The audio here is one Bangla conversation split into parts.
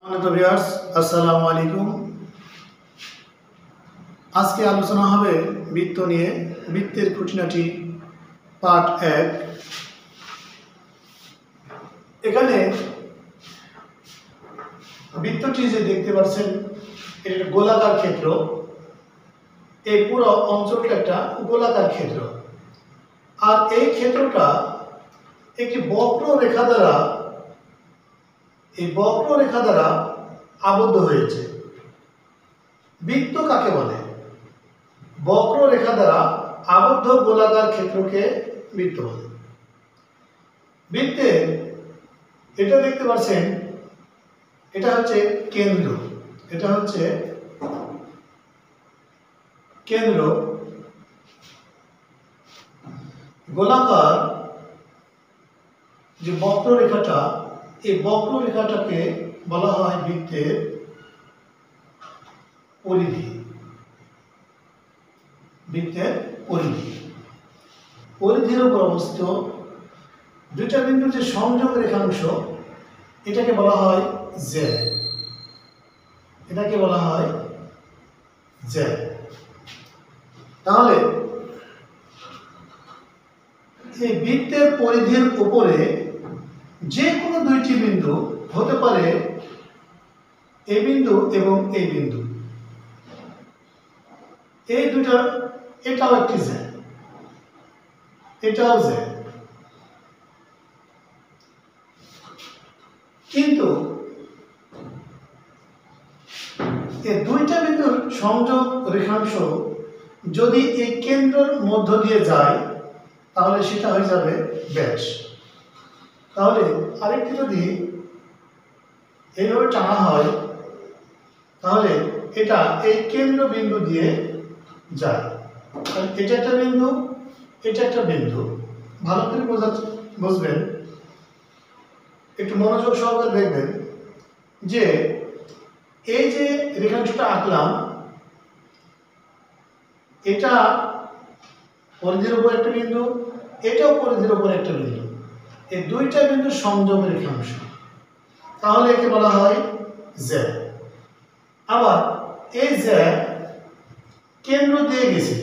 ভিউয়ার্স আসসালামু আলাইকুম। আজকে আলোচনা হবে বৃত্ত নিয়ে। বৃত্তের খুঁটিনাটি পার্ট 1। এখানে বৃত্তটি যে দেখতে পাচ্ছেন এটা গোলাকার ক্ষেত্র। এই পুরো অঞ্চলটা একটা গোলাকার ক্ষেত্র, আর এই ক্ষেত্রটা একটি বক্ররেখা দ্বারা আবদ্ধ হয়েছে। বৃত্ত কাকে বলে? বক্ররেখা দ্বারা আবদ্ধ গোলাকার ক্ষেত্রকে বৃত্ত বলে। বৃত্তে এটা দেখতে পাচ্ছেন, এটা হচ্ছে কেন্দ্র। এটা হচ্ছে কেন্দ্র। গোলাকার যে বক্ররেখাটা, এই বক্ররেখাটাকে বলা হয় বৃত্তের পরিধি। বৃত্তের পরিধি। পরিধির উপর অবস্থিত দুইটা বিন্দুর যে সংযোগ রেখাংশ, এটাকে বলা হয় জেড। এটাকে বলা হয় জেড। তাহলে এই বৃত্তের পরিধির উপরে যে কোনো দুইটি বিন্দু হতে পারে এই বিন্দু এবং এই বিন্দু। এই দুটা, এটাও একটি জেড, এটাও জেড। কিন্তু এই দুইটা বিন্দুর সংযোগ রেখাংশ যদি এই কেন্দ্রের মধ্য দিয়ে যায়, তাহলে সেটা হয়ে যাবে ব্যাস। তাহলে আরেকটি যদি এইভাবে টানা হয়, তাহলে এটা এই কেন্দ্র বিন্দু দিয়ে যায়। এটা একটা বিন্দু, এটা একটা বিন্দু। ভালো করে বুঝবেন, একটু মনোযোগ সহকারে দেখবেন যে এই যে রেখাংশটা আঁকলাম, এটা পরিধির উপর একটা বিন্দু, এটাও পরিধির উপর একটা বিন্দু। এই দুইটা বিন্দুর সংযোগ রেখাংশ, তাহলে একে বলা হয় জেড। আবার এই জেড কেন্দ্র দিয়ে গেছে,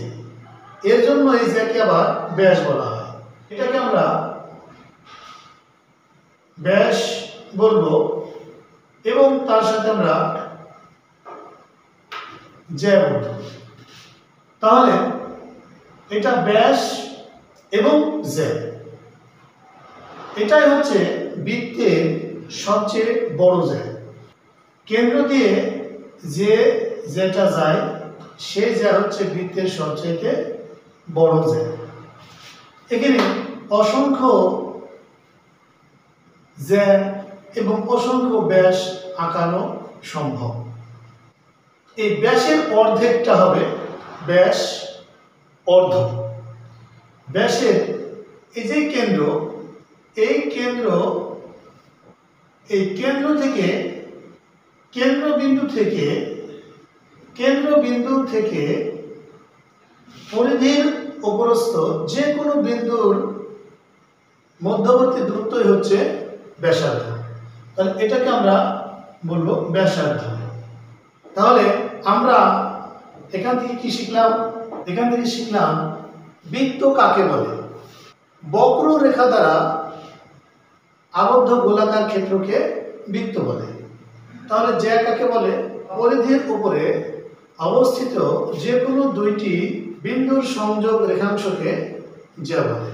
এর জন্য এই জেডকে আবার ব্যাস বলা হয়। এটাকে আমরা ব্যাস বলবো এবং তার সাথে আমরা জ্যা বলবো। তাহলে এটা ব্যাস এবং জ্যা, এটাই হচ্ছে বৃত্তের সবচেয়ে বড় জ্যা। কেন্দ্র দিয়ে যে জ্যাটা যায়, সেই জ্যা হচ্ছে বৃত্তের সবচেয়ে বড় জ্যা। এখানে অসংখ্য জ্যা এবং অসংখ্য ব্যাস আঁকানো সম্ভব। এই ব্যাসের অর্ধেকটা হবে ব্যাস অর্ধ। ব্যাসের এই যে কেন্দ্র, এই কেন্দ্র থেকে কেন্দ্রবিন্দু থেকে পরিধির উপরস্থ যে কোনো বিন্দুর মধ্যবর্তী দূরত্বই হচ্ছে ব্যাসার্ধ। তাহলে এটাকে আমরা বলবো ব্যাসার্ধ। তাহলে আমরা এখান থেকে কি শিখলাম? এখান থেকে শিখলাম বৃত্ত কাকে বলে। বক্ররেখা দ্বারা আবদ্ধ গোলাকার ক্ষেত্রকে বৃত্ত বলে। তাহলে জ্যা কাকে বলে? পরিধির উপরে অবস্থিত যে কোনো দুইটি বিন্দুর সংযোগ রেখাংশকে জ্যা বলে।